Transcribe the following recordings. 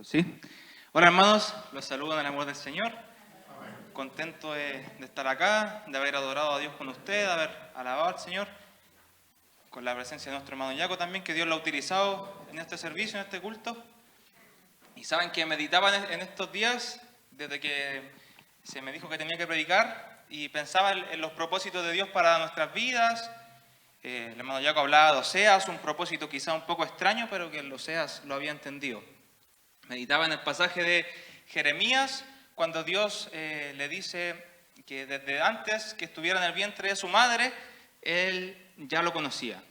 ¿Sí? Hola hermanos, los saludo en el amor del Señor. Contento de estar acá, de haber adorado a Dios con usted, de haber alabado al Señor, con la presencia de nuestro hermano Yaco también, que Dios lo ha utilizado en este servicio, en este culto. Y saben que meditaba en estos días, desde que se me dijo que tenía que predicar, y pensaba en los propósitos de Dios para nuestras vidas. El hermano Yaco hablaba de Oseas, un propósito quizá un poco extraño, pero que el Oseas lo había entendido. Meditaba en el pasaje de Jeremías, cuando Dios le dice que desde antes que estuviera en el vientre de su madre, Él ya lo conocía.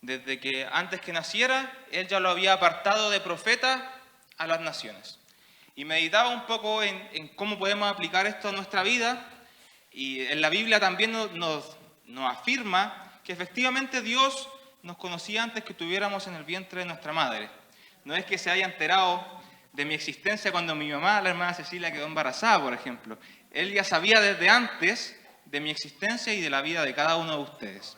Desde que antes que naciera, Él ya lo había apartado de profeta a las naciones. Y meditaba un poco en cómo podemos aplicar esto a nuestra vida. Y en la Biblia también nos afirma que efectivamente Dios nos conocía antes que estuviéramos en el vientre de nuestra madre. No es que se haya enterado de mi existencia cuando mi mamá, la hermana Cecilia, quedó embarazada, por ejemplo. Él ya sabía desde antes de mi existencia y de la vida de cada uno de ustedes.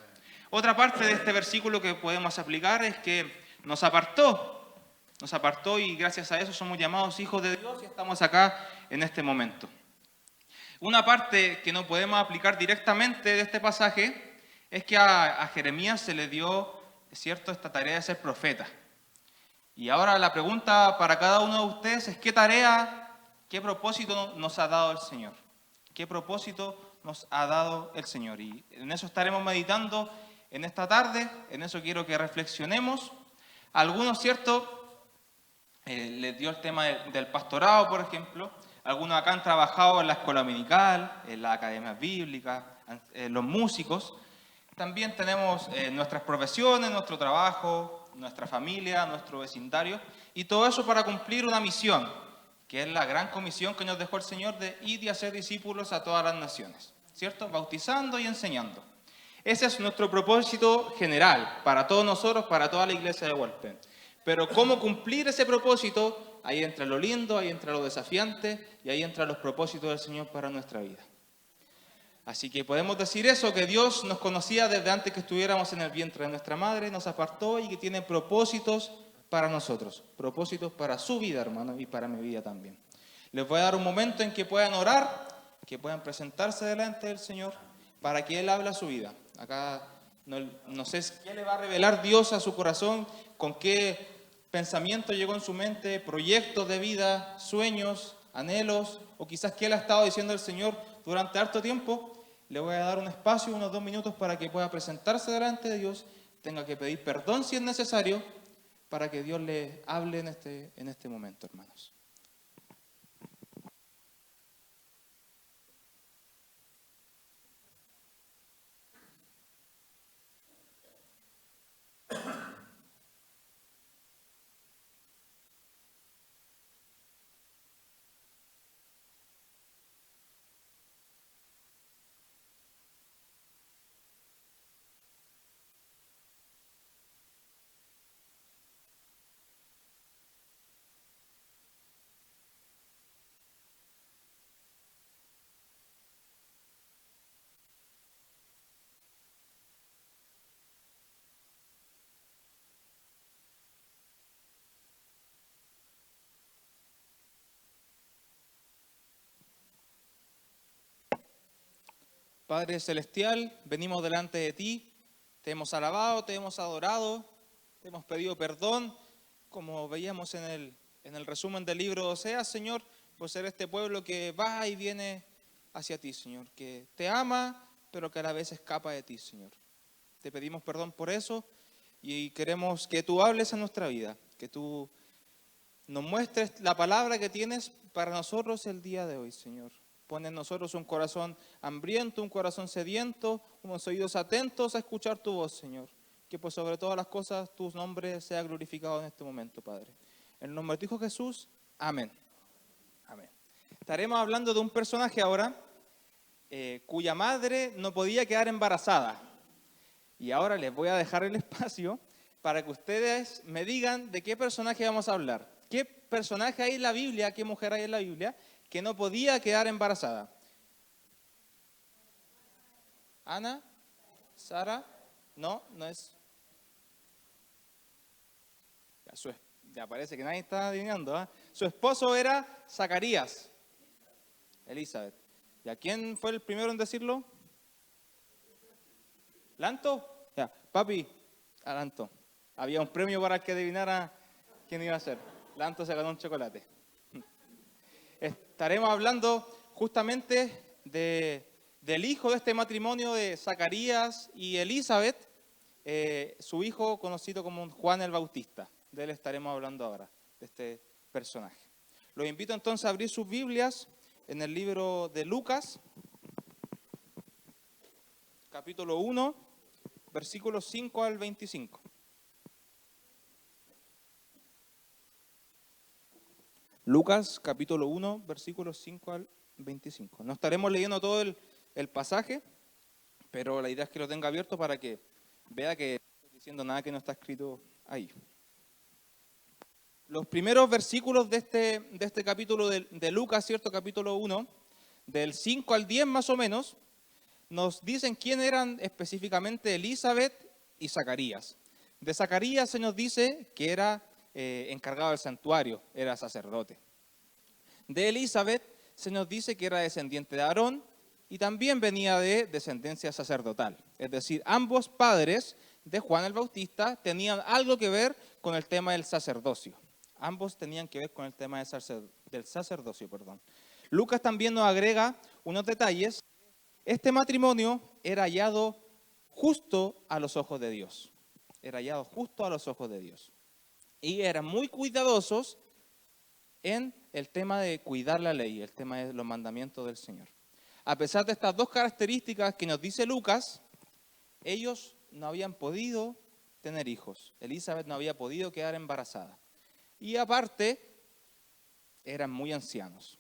Otra parte de este versículo que podemos aplicar es que nos apartó y gracias a eso somos llamados hijos de Dios y estamos acá en este momento. Una parte que no podemos aplicar directamente de este pasaje es que a Jeremías se le dio, ¿cierto?, esta tarea de ser profeta. Y ahora la pregunta para cada uno de ustedes es ¿qué tarea, qué propósito nos ha dado el Señor? ¿Qué propósito nos ha dado el Señor? Y en eso estaremos meditando en esta tarde, en eso quiero que reflexionemos. Algunos, ¿cierto?, les dio el tema del pastorado, por ejemplo. Algunos acá han trabajado en la escuela dominical, en la academia bíblica, los músicos. También tenemos nuestras profesiones, nuestro trabajo, nuestra familia, nuestro vecindario, y todo eso para cumplir una misión, que es la gran comisión que nos dejó el Señor de ir y hacer discípulos a todas las naciones, ¿cierto? Bautizando y enseñando. Ese es nuestro propósito general, para todos nosotros, para toda la iglesia de Hualpén. Pero cómo cumplir ese propósito, ahí entra lo lindo, ahí entra lo desafiante, y ahí entran los propósitos del Señor para nuestra vida. Así que podemos decir eso, que Dios nos conocía desde antes que estuviéramos en el vientre de nuestra madre, nos apartó y que tiene propósitos para nosotros, propósitos para su vida, hermano, y para mi vida también. Les voy a dar un momento en que puedan orar, que puedan presentarse delante del Señor para que Él hable a su vida. Acá no sé qué le va a revelar Dios a su corazón, con qué pensamiento llegó en su mente, proyectos de vida, sueños, anhelos, o quizás qué le ha estado diciendo el Señor durante harto tiempo. Le voy a dar un espacio, unos 2 minutos para que pueda presentarse delante de Dios, tenga que pedir perdón si es necesario, para que Dios le hable en este momento, hermanos. Padre Celestial, venimos delante de ti, te hemos alabado, te hemos adorado, te hemos pedido perdón, como veíamos en el resumen del libro de Oseas, Señor, por ser este pueblo que va y viene hacia ti, Señor, que te ama, pero que a la vez escapa de ti, Señor. Te pedimos perdón por eso y queremos que tú hables en nuestra vida, que tú nos muestres la palabra que tienes para nosotros el día de hoy, Señor. Pon en nosotros un corazón hambriento, un corazón sediento, unos oídos atentos a escuchar tu voz, Señor. Que por sobre todas las cosas tu nombre sea glorificado en este momento, Padre. En el nombre de tu Hijo Jesús, amén. Amén. Estaremos hablando de un personaje ahora cuya madre no podía quedar embarazada. Y ahora les voy a dejar el espacio para que ustedes me digan de qué personaje vamos a hablar. ¿Qué personaje hay en la Biblia, qué mujer hay en la Biblia que no podía quedar embarazada. Ana, Sara, no es. Ya parece que nadie está adivinando. Su esposo era Zacarías, Elizabeth. ¿Y a quién fue el primero en decirlo? ¿Lanto? Ya, papi, a Lanto. Había un premio para el que adivinara quién iba a ser. Lanto se ganó un chocolate. Estaremos hablando justamente del hijo de este matrimonio de Zacarías y Elizabeth, su hijo conocido como Juan el Bautista. De él estaremos hablando ahora, de este personaje. Los invito entonces a abrir sus Biblias en el libro de Lucas, capítulo 1, versículos 5 al 25. Lucas, capítulo 1, versículos 5 al 25. No estaremos leyendo todo el pasaje, pero la idea es que lo tenga abierto para que vea que no estoy diciendo nada que no está escrito ahí. Los primeros versículos de este capítulo de Lucas, ¿cierto? Capítulo 1, del 5 al 10 más o menos, nos dicen quién eran específicamente Elizabeth y Zacarías. De Zacarías se nos dice que era encargado del santuario, era sacerdote. De Elizabeth se nos dice que era descendiente de Aarón y también venía de descendencia sacerdotal. Es decir, ambos padres de Juan el Bautista tenían algo que ver con el tema del sacerdocio. Ambos tenían que ver con el tema del sacerdocio. Lucas también nos agrega unos detalles. Este matrimonio era hallado justo a los ojos de Dios. Era hallado justo a los ojos de Dios. Y eran muy cuidadosos en el tema de cuidar la ley, el tema de los mandamientos del Señor. A pesar de estas dos características que nos dice Lucas, ellos no habían podido tener hijos. Elizabeth no había podido quedar embarazada. Y aparte, eran muy ancianos.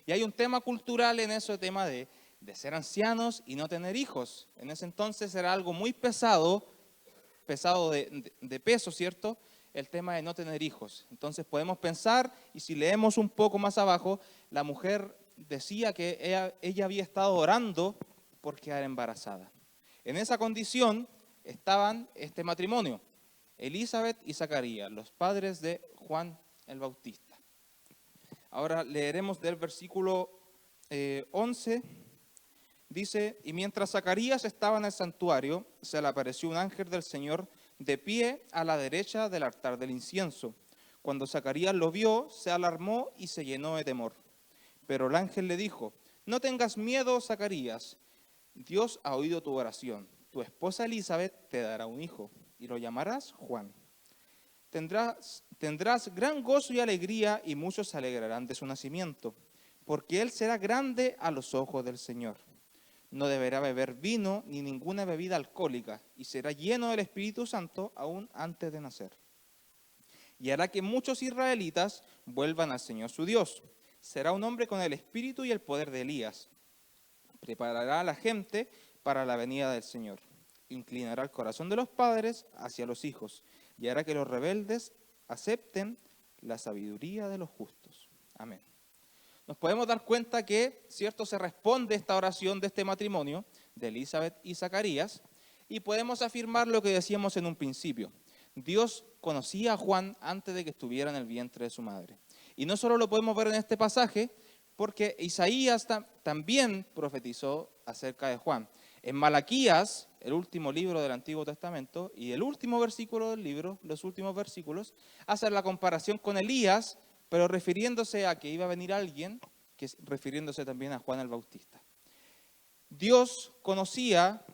Y hay un tema cultural en ese tema de ser ancianos y no tener hijos. En ese entonces era algo muy pesado de peso, ¿cierto? El tema de no tener hijos. Entonces podemos pensar, y si leemos un poco más abajo, la mujer decía que ella había estado orando por quedar embarazada. En esa condición estaban este matrimonio, Elizabeth y Zacarías, los padres de Juan el Bautista. Ahora leeremos del versículo 11. Dice, y mientras Zacarías estaba en el santuario, se le apareció un ángel del Señor de pie a la derecha del altar del incienso. Cuando Zacarías lo vio, se alarmó y se llenó de temor. Pero el ángel le dijo, no tengas miedo, Zacarías, Dios ha oído tu oración. Tu esposa Elizabeth te dará un hijo y lo llamarás Juan. Tendrás gran gozo y alegría y muchos se alegrarán de su nacimiento, porque él será grande a los ojos del Señor. No deberá beber vino ni ninguna bebida alcohólica y será lleno del Espíritu Santo aún antes de nacer. Y hará que muchos israelitas vuelvan al Señor su Dios. Será un hombre con el espíritu y el poder de Elías. Preparará a la gente para la venida del Señor. Inclinará el corazón de los padres hacia los hijos y hará que los rebeldes acepten la sabiduría de los justos. Amén. Nos podemos dar cuenta que, cierto, se responde esta oración de este matrimonio de Elizabeth y Zacarías y podemos afirmar lo que decíamos en un principio. Dios conocía a Juan antes de que estuviera en el vientre de su madre. Y no solo lo podemos ver en este pasaje, porque Isaías también profetizó acerca de Juan. En Malaquías, el último libro del Antiguo Testamento, y el último versículo del libro, los últimos versículos, hacen la comparación con Elías, pero refiriéndose a que iba a venir alguien, refiriéndose también a Juan el Bautista. Dios conocía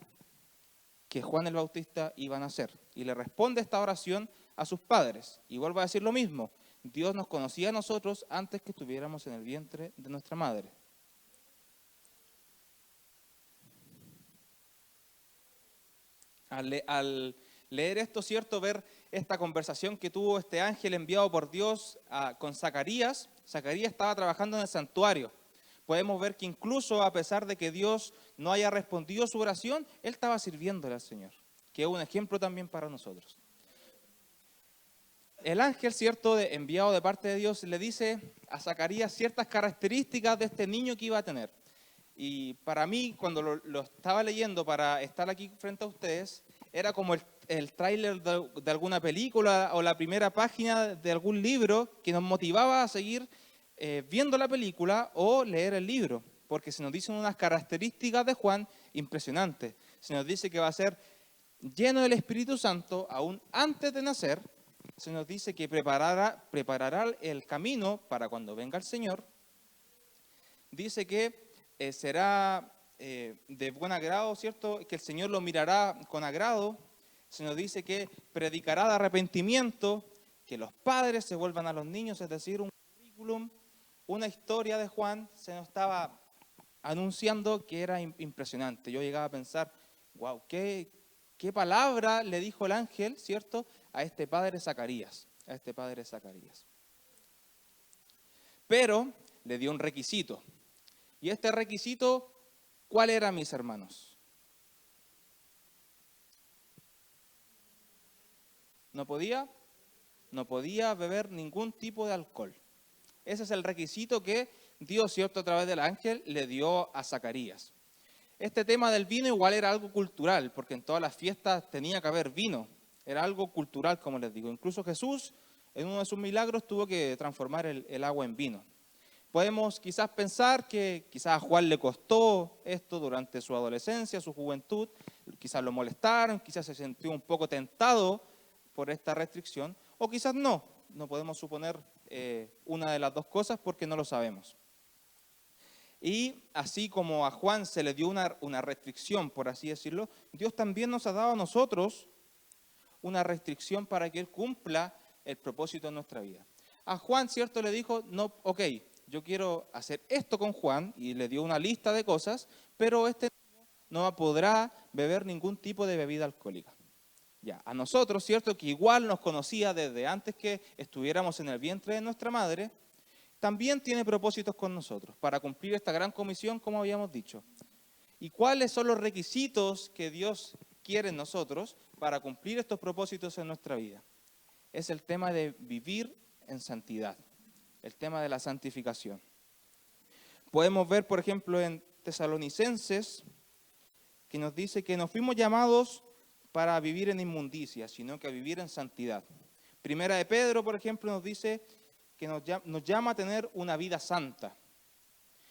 que Juan el Bautista iba a nacer y le responde esta oración a sus padres. Y vuelvo a decir lo mismo, Dios nos conocía a nosotros antes que estuviéramos en el vientre de nuestra madre. Al leer esto, ¿cierto? Ver esta conversación que tuvo este ángel enviado por Dios con Zacarías. Zacarías estaba trabajando en el santuario. Podemos ver que incluso a pesar de que Dios no haya respondido su oración, él estaba sirviéndole al Señor, que es un ejemplo también para nosotros. el ángel, ¿cierto?, enviado de parte de Dios, le dice a Zacarías ciertas características de este niño que iba a tener. Y para mí, cuando lo estaba leyendo para estar aquí frente a ustedes, era como el tráiler de alguna película o la primera página de algún libro que nos motivaba a seguir viendo la película o leer el libro, porque se nos dicen unas características de Juan impresionantes. Se nos dice que va a ser lleno del Espíritu Santo aún antes de nacer. Se nos dice que preparará el camino para cuando venga el Señor. Dice que será de buen agrado, ¿cierto? Que el Señor lo mirará con agrado. Se nos dice que predicará de arrepentimiento, que los padres se vuelvan a los niños, es decir, un currículum, una historia de Juan se nos estaba anunciando que era impresionante. Yo llegaba a pensar, wow, qué palabra le dijo el ángel, ¿cierto?, a este padre Zacarías, Pero le dio un requisito. Y este requisito, ¿cuál era, mis hermanos? No podía beber ningún tipo de alcohol. Ese es el requisito que Dios, ¿cierto?, a través del ángel le dio a Zacarías. Este tema del vino igual era algo cultural, porque en todas las fiestas tenía que haber vino. Era algo cultural, como les digo. Incluso Jesús, en uno de sus milagros, tuvo que transformar el agua en vino. Podemos quizás pensar que quizás a Juan le costó esto durante su adolescencia, su juventud, quizás lo molestaron, quizás se sintió un poco tentado por esta restricción, o quizás no podemos suponer una de las dos cosas porque no lo sabemos. Y así como a Juan se le dio una restricción, por así decirlo, Dios también nos ha dado a nosotros una restricción para que Él cumpla el propósito de nuestra vida. A Juan, ¿cierto?, le dijo, no, ok, yo quiero hacer esto con Juan, y le dio una lista de cosas, pero este niño no podrá beber ningún tipo de bebida alcohólica. Ya, a nosotros, ¿cierto?, que igual nos conocía desde antes que estuviéramos en el vientre de nuestra madre, también tiene propósitos con nosotros para cumplir esta gran comisión, como habíamos dicho. ¿Y cuáles son los requisitos que Dios quiere en nosotros para cumplir estos propósitos en nuestra vida? Es el tema de vivir en santidad, el tema de la santificación. Podemos ver, por ejemplo, en Tesalonicenses, que nos dice que no fuimos llamados para vivir en inmundicia, sino que a vivir en santidad. Primera de Pedro, por ejemplo, nos dice que nos llama a tener una vida santa.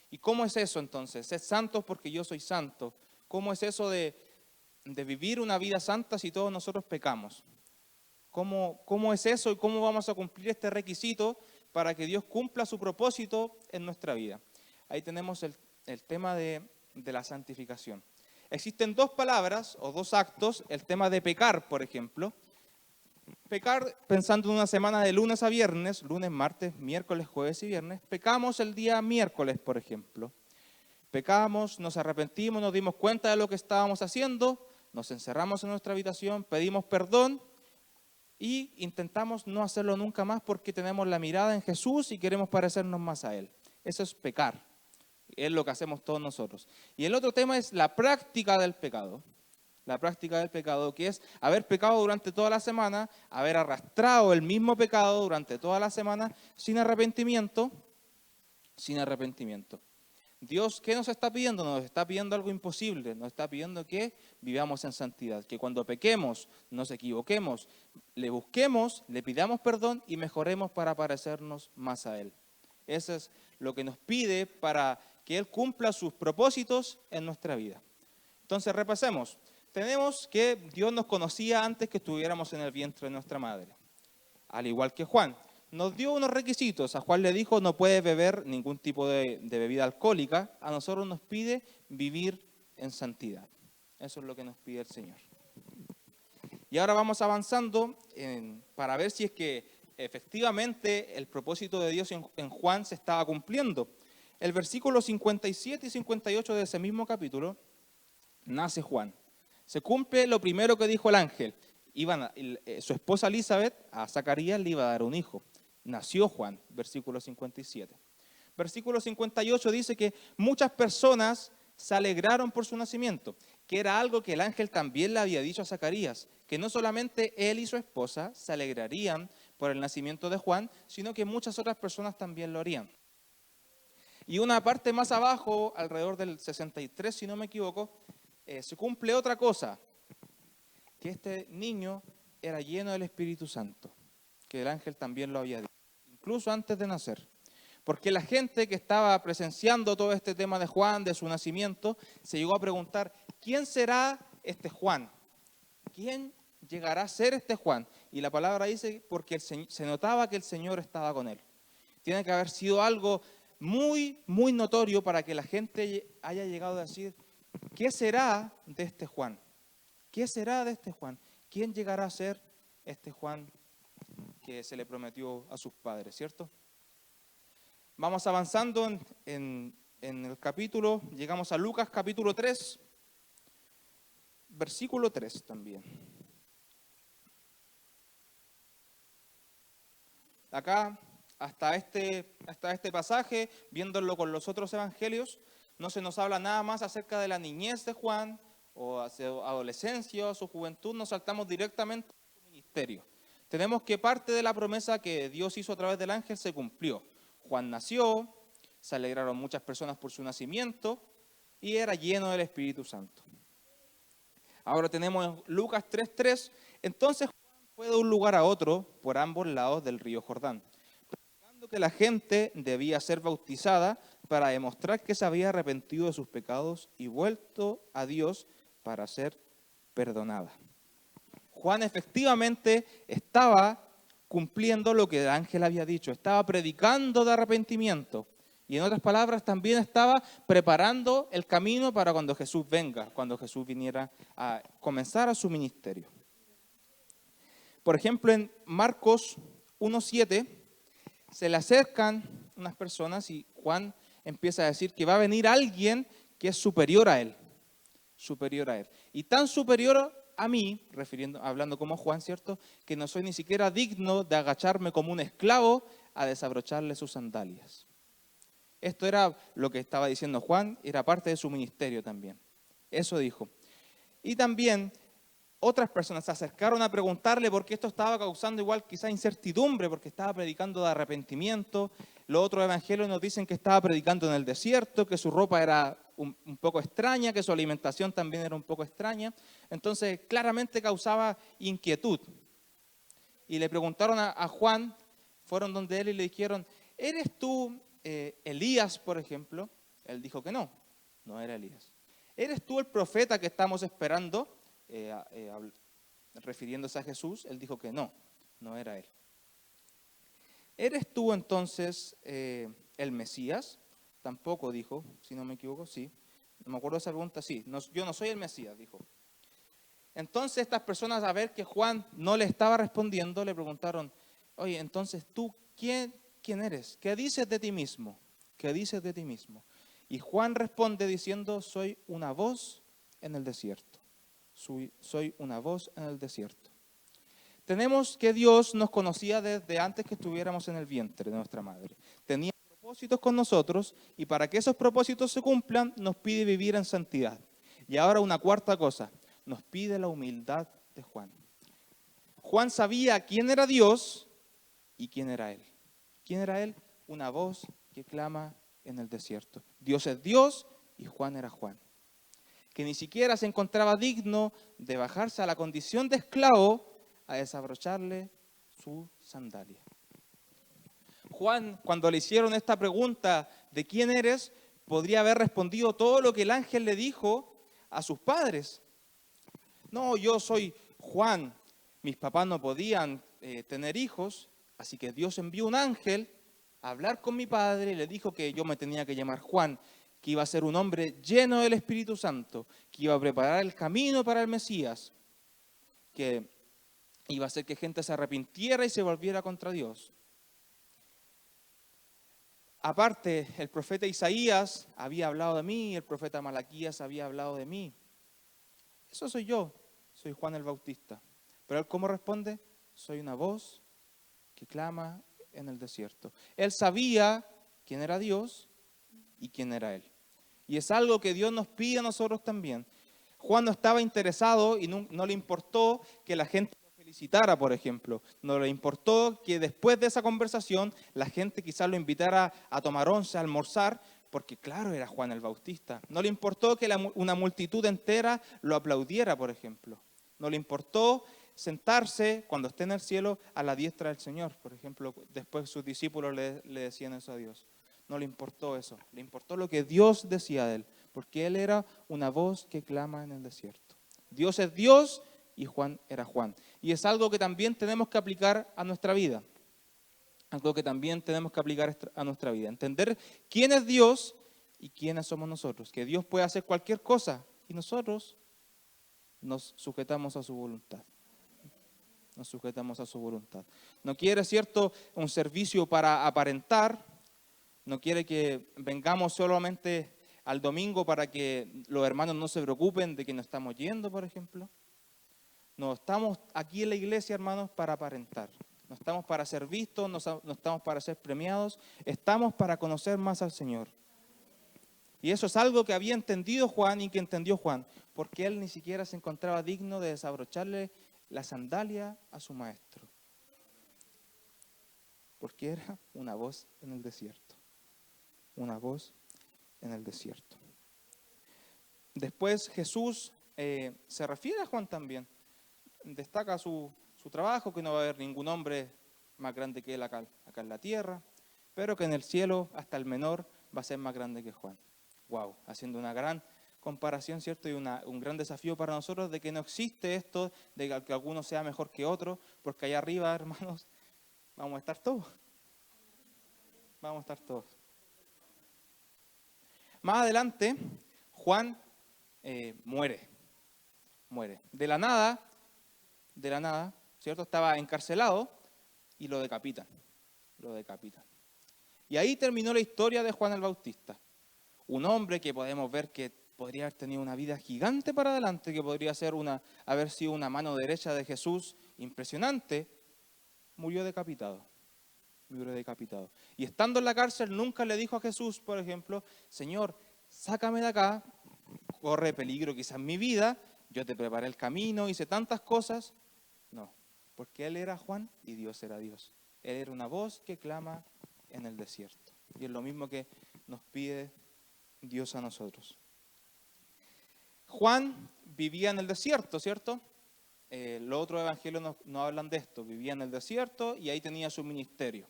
¿Y cómo es eso entonces? Sed santos porque yo soy santo. ¿Cómo es eso de vivir una vida santa si todos nosotros pecamos? ¿Cómo es eso y cómo vamos a cumplir este requisito para que Dios cumpla su propósito en nuestra vida? Ahí tenemos el tema de la santificación. Existen dos palabras o dos actos, el tema de pecar, por ejemplo. Pecar, pensando en una semana de lunes a viernes, lunes, martes, miércoles, jueves y viernes, pecamos el día miércoles, por ejemplo. Pecamos, nos arrepentimos, nos dimos cuenta de lo que estábamos haciendo, nos encerramos en nuestra habitación, pedimos perdón y intentamos no hacerlo nunca más porque tenemos la mirada en Jesús y queremos parecernos más a Él. Eso es pecar. Es lo que hacemos todos nosotros. Y el otro tema es la práctica del pecado. La práctica del pecado, que es haber pecado durante toda la semana, haber arrastrado el mismo pecado durante toda la semana sin arrepentimiento. Dios, ¿qué nos está pidiendo? Nos está pidiendo algo imposible. Nos está pidiendo que vivamos en santidad. Que cuando pequemos, nos equivoquemos, le busquemos, le pidamos perdón y mejoremos para parecernos más a Él. Eso es lo que nos pide para que Él cumpla sus propósitos en nuestra vida. Entonces, repasemos. Tenemos que Dios nos conocía antes que estuviéramos en el vientre de nuestra madre. Al igual que Juan. Nos dio unos requisitos. A Juan le dijo no puede beber ningún tipo de bebida alcohólica. A nosotros nos pide vivir en santidad. Eso es lo que nos pide el Señor. Y ahora vamos avanzando para ver si es que efectivamente el propósito de Dios en Juan se estaba cumpliendo. El versículo 57 y 58 de ese mismo capítulo, nace Juan. Se cumple lo primero que dijo el ángel. Su esposa Elizabeth, a Zacarías le iba a dar un hijo. Nació Juan, versículo 57. Versículo 58 dice que muchas personas se alegraron por su nacimiento, que era algo que el ángel también le había dicho a Zacarías, que no solamente él y su esposa se alegrarían por el nacimiento de Juan, sino que muchas otras personas también lo harían. Y una parte más abajo, alrededor del 63, si no me equivoco, se cumple otra cosa, que este niño era lleno del Espíritu Santo, que el ángel también lo había dicho, incluso antes de nacer. Porque la gente que estaba presenciando todo este tema de Juan, de su nacimiento, se llegó a preguntar, ¿quién será este Juan? ¿Quién llegará a ser este Juan? Y la palabra dice, porque se notaba que el Señor estaba con él. Tiene que haber sido algo muy, muy notorio para que la gente haya llegado a decir, ¿qué será de este Juan? ¿Qué será de este Juan? ¿Quién llegará a ser este Juan que se le prometió a sus padres, cierto? Vamos avanzando en el capítulo, llegamos a Lucas capítulo 3, versículo 3 también. Acá, hasta este pasaje, viéndolo con los otros evangelios, no se nos habla nada más acerca de la niñez de Juan, o a su adolescencia, o a su juventud, nos saltamos directamente a su ministerio. Tenemos que parte de la promesa que Dios hizo a través del ángel se cumplió. Juan nació, se alegraron muchas personas por su nacimiento, y era lleno del Espíritu Santo. Ahora tenemos Lucas 3:3, entonces Juan fue de un lugar a otro por ambos lados del río Jordán, predicando que la gente debía ser bautizada para demostrar que se había arrepentido de sus pecados y vuelto a Dios para ser perdonada. Juan efectivamente estaba cumpliendo lo que el ángel había dicho, estaba predicando de arrepentimiento. Y en otras palabras, también estaba preparando el camino para cuando Jesús venga, cuando Jesús viniera a comenzar a su ministerio. Por ejemplo, en Marcos 1:7 se le acercan unas personas y Juan empieza a decir que va a venir alguien que es superior a él, superior a él. Y tan superior a mí, hablando como Juan, ¿cierto?, que no soy ni siquiera digno de agacharme como un esclavo a desabrocharle sus sandalias. Esto era lo que estaba diciendo Juan, era parte de su ministerio también. Eso dijo. Y también otras personas se acercaron a preguntarle por qué esto estaba causando igual quizá incertidumbre, porque estaba predicando de arrepentimiento. Los otros evangelios nos dicen que estaba predicando en el desierto, que su ropa era un poco extraña, que su alimentación también era un poco extraña. Entonces claramente causaba inquietud. Y le preguntaron a Juan, fueron donde él y le dijeron, ¿eres tú Elías, por ejemplo? Él dijo que no, no era Elías. ¿Eres tú el profeta que estamos esperando? Refiriéndose a Jesús, él dijo que no, no era él. ¿Eres tú entonces el Mesías? Tampoco dijo, si no me equivoco, sí. No me acuerdo de esa pregunta, sí. No, yo no soy el Mesías, dijo. Entonces estas personas, a ver que Juan no le estaba respondiendo, le preguntaron, oye, entonces tú, ¿quién eres? ¿Qué dices de ti mismo? ¿Qué dices de ti mismo? Y Juan responde diciendo, soy una voz en el desierto. Soy una voz en el desierto. Tenemos que Dios nos conocía desde antes que estuviéramos en el vientre de nuestra madre. Tenía propósitos con nosotros y para que esos propósitos se cumplan nos pide vivir en santidad. Y ahora una cuarta cosa, nos pide la humildad de Juan. Juan sabía quién era Dios y quién era él. ¿Quién era él? Una voz que clama en el desierto. Dios es Dios y Juan era Juan, que ni siquiera se encontraba digno de bajarse a la condición de esclavo a desabrocharle su sandalia. Juan, cuando le hicieron esta pregunta de quién eres, podría haber respondido todo lo que el ángel le dijo a sus padres. No, yo soy Juan, mis papás no podían tener hijos, así que Dios envió un ángel a hablar con mi padre y le dijo que yo me tenía que llamar Juan, que iba a ser un hombre lleno del Espíritu Santo, que iba a preparar el camino para el Mesías, que iba a hacer que gente se arrepintiera y se volviera contra Dios. Aparte, el profeta Isaías había hablado de mí, el profeta Malaquías había hablado de mí. Eso soy yo, soy Juan el Bautista. Pero él, ¿cómo responde? Soy una voz que clama en el desierto. Él sabía quién era Dios y quién era él. Y es algo que Dios nos pide a nosotros también. Juan no estaba interesado y no le importó que la gente lo visitara, por ejemplo. No le importó que después de esa conversación la gente quizás lo invitara a tomar once, a almorzar, porque claro, era Juan el Bautista. No le importó que una multitud entera lo aplaudiera, por ejemplo. No le importó sentarse cuando esté en el cielo a la diestra del Señor. Por ejemplo, después sus discípulos le decían eso a Dios. No le importó eso. Le importó lo que Dios decía de él, porque él era una voz que clama en el desierto. Dios es Dios y Juan era Juan. Y es algo que también tenemos que aplicar a nuestra vida. Algo que también tenemos que aplicar a nuestra vida. Entender quién es Dios y quiénes somos nosotros. Que Dios puede hacer cualquier cosa y nosotros nos sujetamos a su voluntad. Nos sujetamos a su voluntad. No quiere, ¿cierto?, un servicio para aparentar. No quiere que vengamos solamente al domingo para que los hermanos no se preocupen de que nos estamos yendo, por ejemplo. No estamos aquí en la iglesia, hermanos, para aparentar. No estamos para ser vistos, no estamos para ser premiados. Estamos para conocer más al Señor. Y eso es algo que había entendido Juan y que entendió Juan, porque él ni siquiera se encontraba digno de desabrocharle la sandalia a su maestro. Porque era una voz en el desierto. Una voz en el desierto. Después Jesús se refiere a Juan también. Destaca su trabajo, que no va a haber ningún hombre más grande que él acá en la tierra, pero que en el cielo hasta el menor va a ser más grande que Juan. Wow, haciendo una gran comparación, ¿cierto? Y un gran desafío para nosotros de que no existe esto de que alguno sea mejor que otro, porque allá arriba, hermanos, vamos a estar todos. Vamos a estar todos. Más adelante, Juan muere. De la nada, ¿cierto? Estaba encarcelado y lo decapitan. Y ahí terminó la historia de Juan el Bautista. Un hombre que podemos ver que podría haber tenido una vida gigante para adelante, que podría haber sido una mano derecha de Jesús impresionante, murió decapitado. Y estando en la cárcel nunca le dijo a Jesús, por ejemplo, Señor, sácame de acá, corre peligro quizás mi vida, yo te preparé el camino, hice tantas cosas. No, porque él era Juan y Dios era Dios. Él era una voz que clama en el desierto. Y es lo mismo que nos pide Dios a nosotros. Juan vivía en el desierto, ¿cierto? Los otros evangelios no hablan de esto. Vivía en el desierto y ahí tenía su ministerio.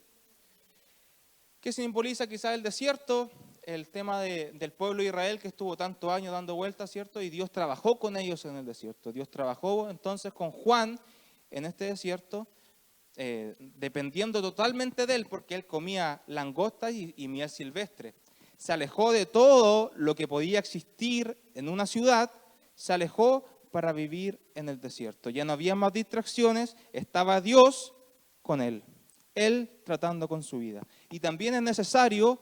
¿Qué simboliza quizás el desierto? El tema del pueblo de Israel que estuvo tantos años dando vueltas, ¿cierto? Y Dios trabajó con ellos en el desierto. Dios trabajó entonces con Juan en este desierto, dependiendo totalmente de él, porque él comía langostas y miel silvestre. Se alejó de todo lo que podía existir en una ciudad, se alejó para vivir en el desierto. Ya no había más distracciones, estaba Dios con él tratando con su vida. Y también es necesario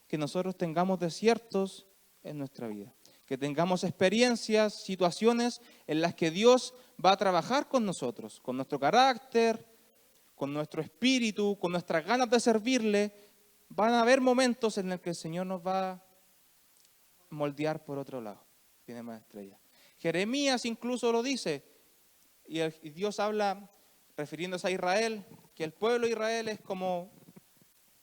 que nosotros tengamos desiertos en nuestra vida, que tengamos experiencias, situaciones en las que Dios va a trabajar con nosotros, con nuestro carácter, con nuestro espíritu, con nuestras ganas de servirle. Van a haber momentos en los que el Señor nos va a moldear por otro lado. Tiene más estrellas. Jeremías incluso lo dice, y Dios habla, refiriéndose a Israel, que el pueblo de Israel es como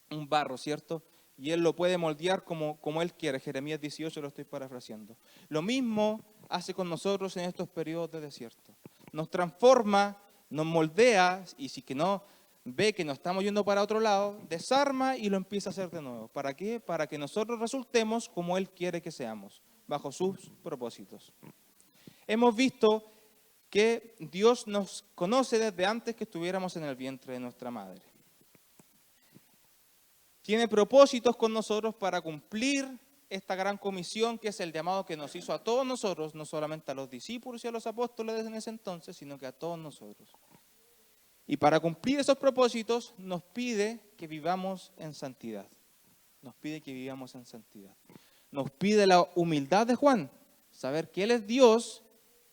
un barro, ¿cierto? Y Él lo puede moldear como Él quiere. Jeremías 18 lo estoy parafraseando. Lo mismo hace con nosotros en estos periodos de desierto. Nos transforma, nos moldea, y si que no ve que nos estamos yendo para otro lado, desarma y lo empieza a hacer de nuevo. ¿Para qué? Para que nosotros resultemos como Él quiere que seamos, bajo sus propósitos. Hemos visto que Dios nos conoce desde antes que estuviéramos en el vientre de nuestra madre. Tiene propósitos con nosotros para cumplir esta gran comisión que es el llamado que nos hizo a todos nosotros, no solamente a los discípulos y a los apóstoles en ese entonces, sino que a todos nosotros. Y para cumplir esos propósitos nos pide que vivamos en santidad. Nos pide que vivamos en santidad. Nos pide la humildad de Juan, saber que Él es Dios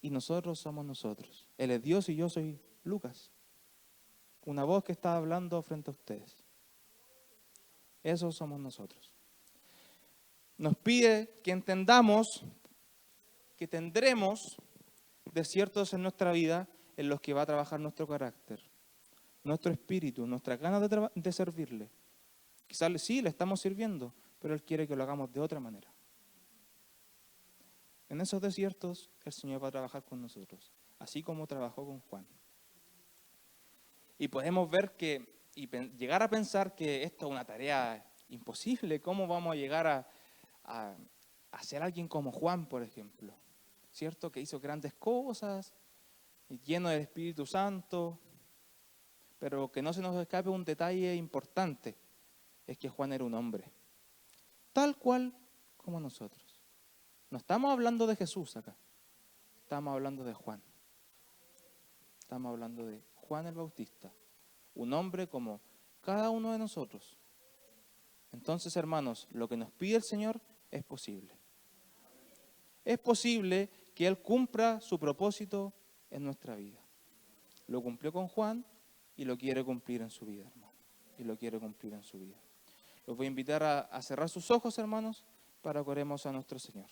y nosotros somos nosotros. Él es Dios y yo soy Lucas, una voz que está hablando frente a ustedes. Esos somos nosotros. Nos pide que entendamos que tendremos desiertos en nuestra vida en los que va a trabajar nuestro carácter, nuestro espíritu, nuestras ganas de servirle. Quizás sí, le estamos sirviendo, pero Él quiere que lo hagamos de otra manera. En esos desiertos el Señor va a trabajar con nosotros, así como trabajó con Juan. Y podemos ver llegar a pensar que esto es una tarea imposible. ¿Cómo vamos a llegar a ser alguien como Juan, por ejemplo? ¿Cierto? Que hizo grandes cosas, lleno del Espíritu Santo, pero que no se nos escape un detalle importante, es que Juan era un hombre, tal cual como nosotros. No estamos hablando de Jesús acá, estamos hablando de Juan. Estamos hablando de Juan el Bautista, un hombre como cada uno de nosotros. Entonces, hermanos, lo que nos pide el Señor es posible. Es posible que Él cumpla su propósito en nuestra vida. Lo cumplió con Juan y lo quiere cumplir en su vida, hermano. Y lo quiere cumplir en su vida. Los voy a invitar a cerrar sus ojos, hermanos, para que oremos a nuestro Señor.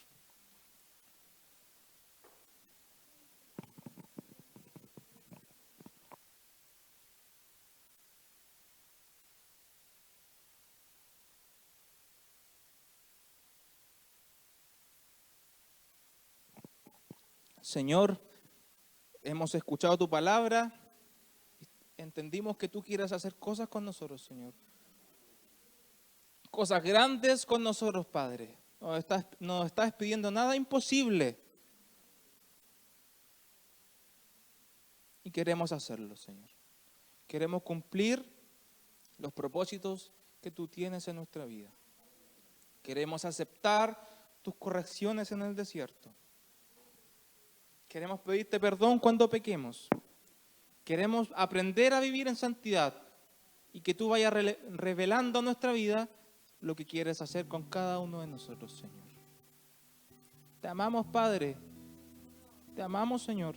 Señor, hemos escuchado tu palabra, entendimos que tú quieres hacer cosas con nosotros, Señor. Cosas grandes con nosotros, Padre. No estás pidiendo nada imposible. Y queremos hacerlo, Señor. Queremos cumplir los propósitos que tú tienes en nuestra vida. Queremos aceptar tus correcciones en el desierto. Queremos pedirte perdón cuando pequemos. Queremos aprender a vivir en santidad y que tú vayas revelando a nuestra vida lo que quieres hacer con cada uno de nosotros, Señor. Te amamos, Padre. Te amamos, Señor.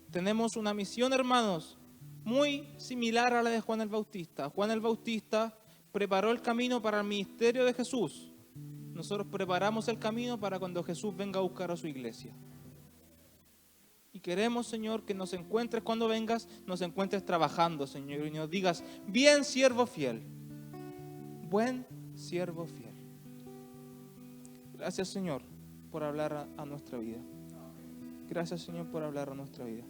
Tenemos una misión, hermanos, muy similar a la de Juan el Bautista. Juan el Bautista preparó el camino para el ministerio de Jesús. Nosotros preparamos el camino para cuando Jesús venga a buscar a su iglesia. Y queremos, Señor, que nos encuentres cuando vengas, nos encuentres trabajando, Señor, y nos digas, bien siervo fiel, buen siervo fiel. Gracias, Señor, por hablar a nuestra vida. Gracias, Señor, por hablar a nuestra vida.